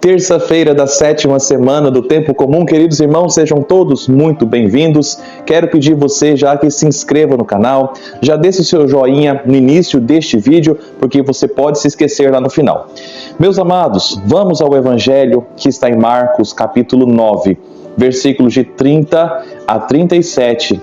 Terça-feira da 7ª semana do Tempo Comum. Queridos irmãos, sejam todos muito bem-vindos. Quero pedir você já que se inscreva no canal, já deixe o seu joinha no início deste vídeo, porque você pode se esquecer lá no final. Meus amados, vamos ao Evangelho que está em Marcos, capítulo 9, versículos de 30 a 37.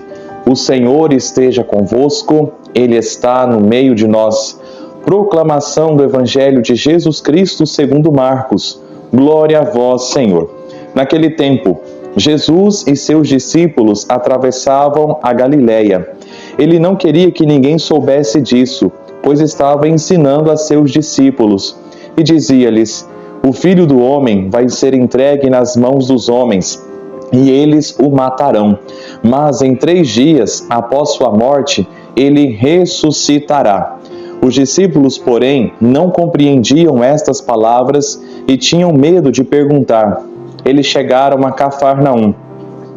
O Senhor esteja convosco, Ele está no meio de nós. Proclamação do Evangelho de Jesus Cristo segundo Marcos. Glória a vós, Senhor. Naquele tempo, Jesus e seus discípulos atravessavam a Galiléia. Ele não queria que ninguém soubesse disso, pois estava ensinando a seus discípulos. E dizia-lhes: O Filho do Homem vai ser entregue nas mãos dos homens, e eles o matarão. Mas em 3 dias, após sua morte, ele ressuscitará. Os discípulos, porém, não compreendiam estas palavras e tinham medo de perguntar. Eles chegaram a Cafarnaum.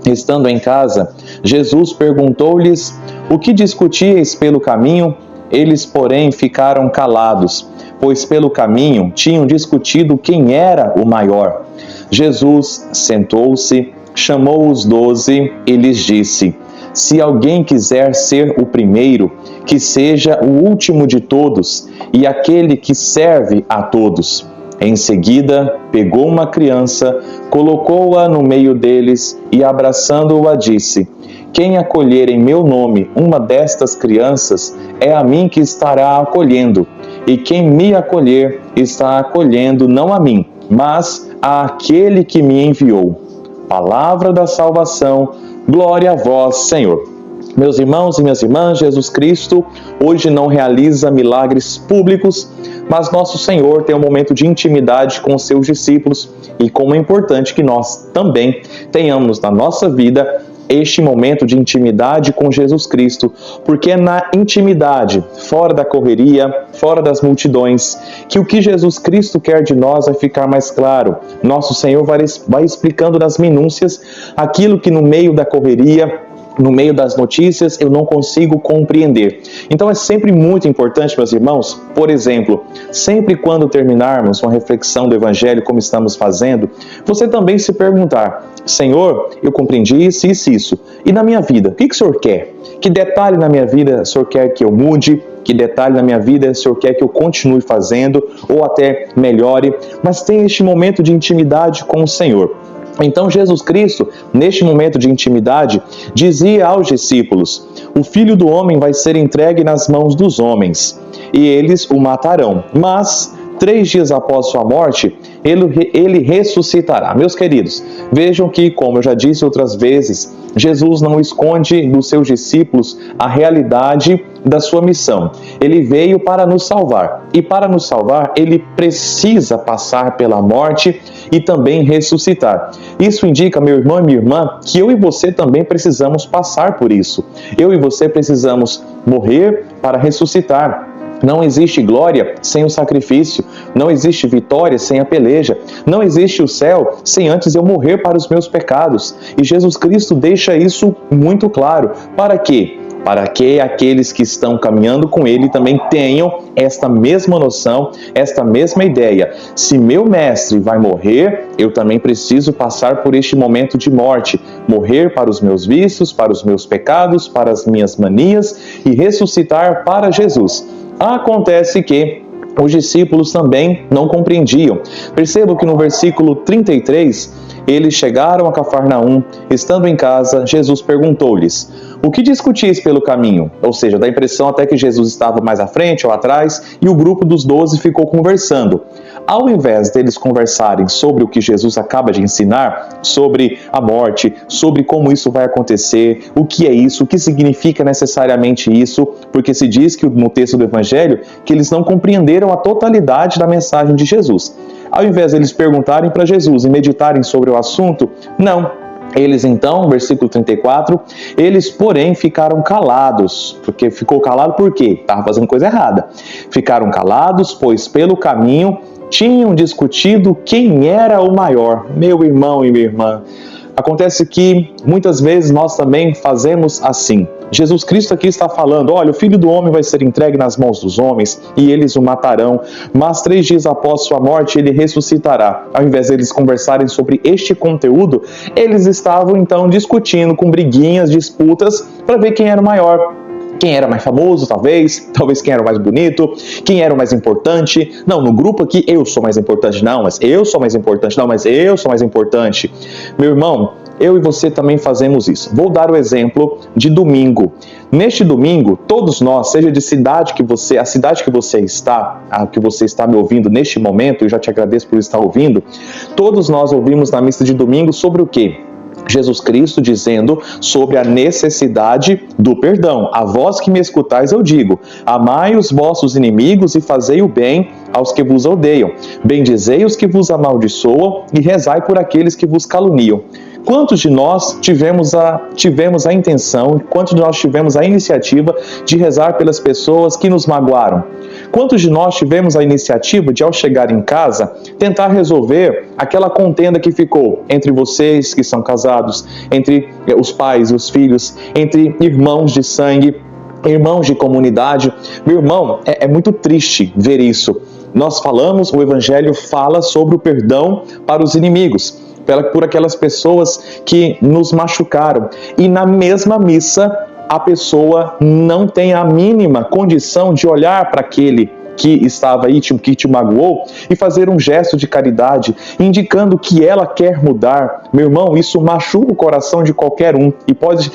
Estando em casa, Jesus perguntou-lhes: O que discutíeis pelo caminho? Eles, porém, ficaram calados, pois pelo caminho tinham discutido quem era o maior. Jesus sentou-se, chamou os 12 e lhes disse: Se alguém quiser ser o primeiro, que seja o último de todos e aquele que serve a todos. Em seguida, pegou uma criança, colocou-a no meio deles e, abraçando-a, disse: Quem acolher em meu nome uma destas crianças, é a mim que estará acolhendo. E quem me acolher, está acolhendo não a mim, mas a aquele que me enviou. Palavra da salvação. Glória a vós, Senhor. Meus irmãos e minhas irmãs, Jesus Cristo hoje não realiza milagres públicos, mas nosso Senhor tem um momento de intimidade com os seus discípulos, e como é importante que nós também tenhamos na nossa vida este momento de intimidade com Jesus Cristo, porque é na intimidade, fora da correria, fora das multidões, que o que Jesus Cristo quer de nós vai ficar mais claro. Nosso Senhor vai explicando nas minúcias aquilo que no meio da correria, no meio das notícias, eu não consigo compreender. Então é sempre muito importante, meus irmãos, por exemplo, sempre quando terminarmos uma reflexão do Evangelho, como estamos fazendo, você também se perguntar: Senhor, eu compreendi isso, isso. E na minha vida, o que o Senhor quer? Que detalhe na minha vida o Senhor quer que eu mude? Que detalhe na minha vida o Senhor quer que eu continue fazendo ou até melhore? Mas tem este momento de intimidade com o Senhor. Então Jesus Cristo, neste momento de intimidade, dizia aos discípulos: O Filho do Homem vai ser entregue nas mãos dos homens, e eles o matarão. Mas 3 dias após sua morte, ele ressuscitará. Meus queridos, vejam que, como eu já disse outras vezes, Jesus não esconde dos seus discípulos a realidade da sua missão. Ele veio para nos salvar. E para nos salvar, ele precisa passar pela morte e também ressuscitar. Isso indica, meu irmão e minha irmã, que eu e você também precisamos passar por isso. Eu e você precisamos morrer para ressuscitar. Não existe glória sem o sacrifício, não existe vitória sem a peleja, não existe o céu sem antes eu morrer para os meus pecados. E Jesus Cristo deixa isso muito claro. Para quê? Para que aqueles que estão caminhando com Ele também tenham esta mesma noção, esta mesma ideia. Se meu mestre vai morrer, eu também preciso passar por este momento de morte. Morrer para os meus vícios, para os meus pecados, para as minhas manias e ressuscitar para Jesus. Acontece que os discípulos também não compreendiam. Percebo que no versículo 33, eles chegaram a Cafarnaum. Estando em casa, Jesus perguntou-lhes: O que discutis pelo caminho? Ou seja, dá a impressão até que Jesus estava mais à frente ou atrás e o grupo dos 12 ficou conversando. Ao invés deles conversarem sobre o que Jesus acaba de ensinar, sobre a morte, sobre como isso vai acontecer, o que é isso, o que significa necessariamente isso, porque se diz que no texto do Evangelho que eles não compreenderam a totalidade da mensagem de Jesus. Ao invés deles perguntarem para Jesus e meditarem sobre o assunto, não. Eles então, versículo 34, eles porém ficaram calados. Porque ficou calado por quê? Estava fazendo coisa errada. Ficaram calados, pois pelo caminho tinham discutido quem era o maior. Meu irmão e minha irmã, acontece que muitas vezes nós também fazemos assim. Jesus Cristo aqui está falando, olha, o Filho do Homem vai ser entregue nas mãos dos homens e eles o matarão, mas 3 dias após sua morte ele ressuscitará. Ao invés de eles conversarem sobre este conteúdo, eles estavam então discutindo com briguinhas, disputas, para ver quem era o maior. Quem era mais famoso, talvez quem era o mais bonito, quem era o mais importante. Não, no grupo aqui eu sou mais importante, não, mas eu sou mais importante, não, mas eu sou mais importante. Meu irmão, eu e você também fazemos isso. Vou dar o exemplo de domingo. Neste domingo, todos nós, seja de cidade que você, a cidade que você está me ouvindo neste momento, eu já te agradeço por estar ouvindo, todos nós ouvimos na missa de domingo sobre o quê? Jesus Cristo dizendo sobre a necessidade do perdão. A vós que me escutais eu digo, amai os vossos inimigos e fazei o bem aos que vos odeiam. Bendizei os que vos amaldiçoam e rezai por aqueles que vos caluniam. Quantos de nós tivemos a intenção, quantos de nós tivemos a iniciativa de rezar pelas pessoas que nos magoaram? Quantos de nós tivemos a iniciativa de, ao chegar em casa, tentar resolver aquela contenda que ficou entre vocês que são casados, entre os pais e os filhos, entre irmãos de sangue, irmãos de comunidade? Meu irmão, é muito triste ver isso. Nós falamos, o Evangelho fala sobre o perdão para os inimigos, por aquelas pessoas que nos machucaram. E na mesma missa, a pessoa não tem a mínima condição de olhar para aquele que estava aí, que te magoou, e fazer um gesto de caridade, indicando que ela quer mudar. Meu irmão, isso machuca o coração de qualquer um,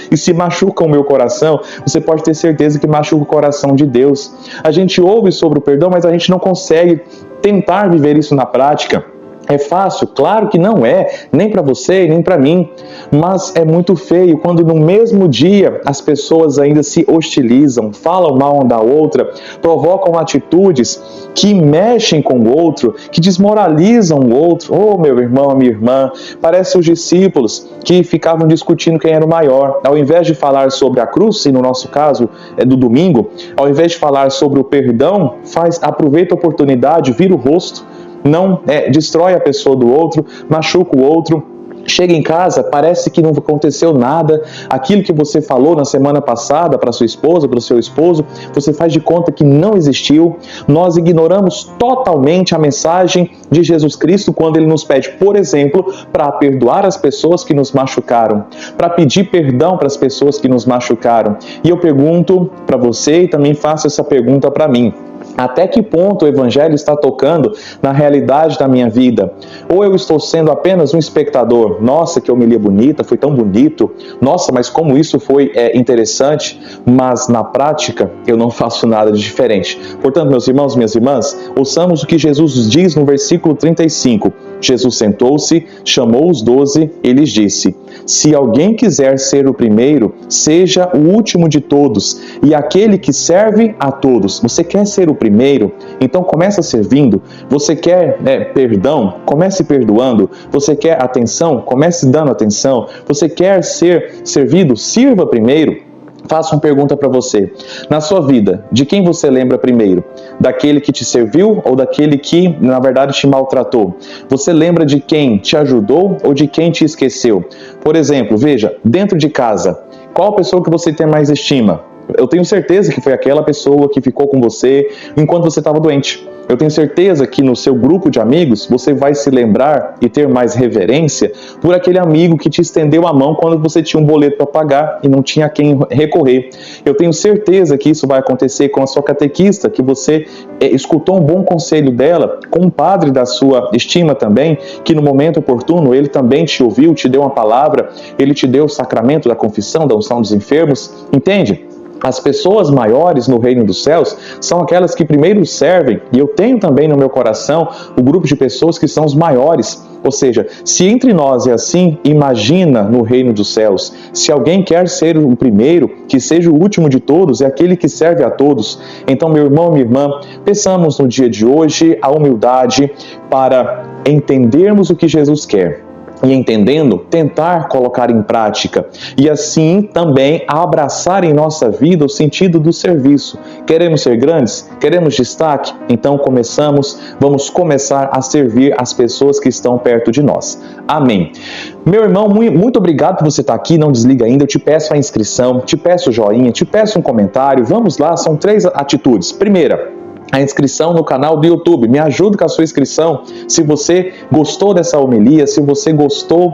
e se machuca o meu coração, você pode ter certeza que machuca o coração de Deus. A gente ouve sobre o perdão, mas a gente não consegue tentar viver isso na prática. É fácil? Claro que não é, nem para você, nem para mim, mas é muito feio quando no mesmo dia as pessoas ainda se hostilizam, falam mal uma da outra, provocam atitudes que mexem com o outro, que desmoralizam o outro. Oh, meu irmão, minha irmã, parece os discípulos que ficavam discutindo quem era o maior. Ao invés de falar sobre a cruz, e no nosso caso é do domingo, ao invés de falar sobre o perdão, aproveita a oportunidade, vira o rosto, não destrói a pessoa do outro, machuca o outro. Chega em casa, parece que não aconteceu nada. Aquilo que você falou na semana passada para sua esposa, para o seu esposo, você faz de conta que não existiu. Nós ignoramos totalmente a mensagem de Jesus Cristo quando Ele nos pede, por exemplo, para perdoar as pessoas que nos machucaram, para pedir perdão para as pessoas que nos machucaram. E eu pergunto para você e também faço essa pergunta para mim. Até que ponto o Evangelho está tocando na realidade da minha vida? Ou eu estou sendo apenas um espectador? Nossa, que homilia bonita, foi tão bonito. Nossa, mas como isso foi interessante. Mas na prática eu não faço nada de diferente. Portanto, meus irmãos, minhas irmãs, ouçamos o que Jesus diz no versículo 35. Jesus sentou-se, chamou os 12 e lhes disse: se alguém quiser ser o primeiro, seja o último de todos e aquele que serve a todos. Você quer ser o primeiro? Então começa servindo. Você quer perdão? Comece perdoando. Você quer atenção? Comece dando atenção. Você quer ser servido? Sirva primeiro. Faço uma pergunta para você. Na sua vida, de quem você lembra primeiro? Daquele que te serviu ou daquele que, na verdade, te maltratou? Você lembra de quem te ajudou ou de quem te esqueceu? Por exemplo, veja, dentro de casa, qual a pessoa que você tem mais estima? Eu tenho certeza que foi aquela pessoa que ficou com você enquanto você estava doente. Eu tenho certeza que no seu grupo de amigos você vai se lembrar e ter mais reverência por aquele amigo que te estendeu a mão quando você tinha um boleto para pagar e não tinha a quem recorrer. Eu tenho certeza que isso vai acontecer com a sua catequista, que você escutou um bom conselho dela, com um padre da sua estima também, que no momento oportuno ele também te ouviu, te deu uma palavra, ele te deu o sacramento da confissão, da unção dos enfermos. Entende? As pessoas maiores no reino dos céus são aquelas que primeiro servem, e eu tenho também no meu coração o grupo de pessoas que são os maiores. Ou seja, se entre nós é assim, imagina no reino dos céus. Se alguém quer ser o primeiro, que seja o último de todos, é aquele que serve a todos. Então, meu irmão, minha irmã, peçamos no dia de hoje a humildade para entendermos o que Jesus quer. e entendendo, tentar colocar em prática e assim também abraçar em nossa vida o sentido do serviço. Queremos ser grandes? Queremos destaque? Então vamos começar a servir as pessoas que estão perto de nós. Amém. Meu irmão, muito obrigado por você estar aqui, não desliga ainda, eu te peço a inscrição, te peço o joinha, te peço um comentário, vamos lá, são 3 atitudes. Primeira, a inscrição no canal do YouTube. Me ajude com a sua inscrição. Se você gostou dessa homilia, se você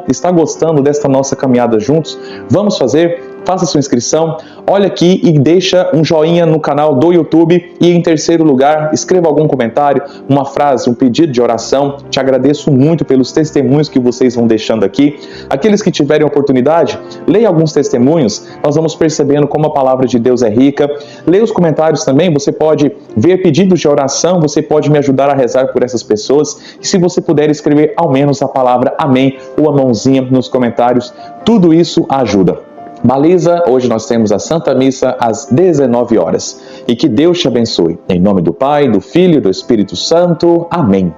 está gostando desta nossa caminhada juntos, vamos fazer. Faça sua inscrição, olha aqui e deixa um joinha no canal do YouTube e em terceiro lugar, escreva algum comentário, uma frase, um pedido de oração. Te agradeço muito pelos testemunhos que vocês vão deixando aqui. Aqueles que tiverem oportunidade, leia alguns testemunhos, nós vamos percebendo como a palavra de Deus é rica. Leia os comentários também, você pode ver pedidos de oração, você pode me ajudar a rezar por essas pessoas e se você puder escrever ao menos a palavra amém ou a mãozinha nos comentários, tudo isso ajuda. Baliza, hoje nós temos a Santa Missa às 19 horas. E que Deus te abençoe. Em nome do Pai, do Filho e do Espírito Santo. Amém.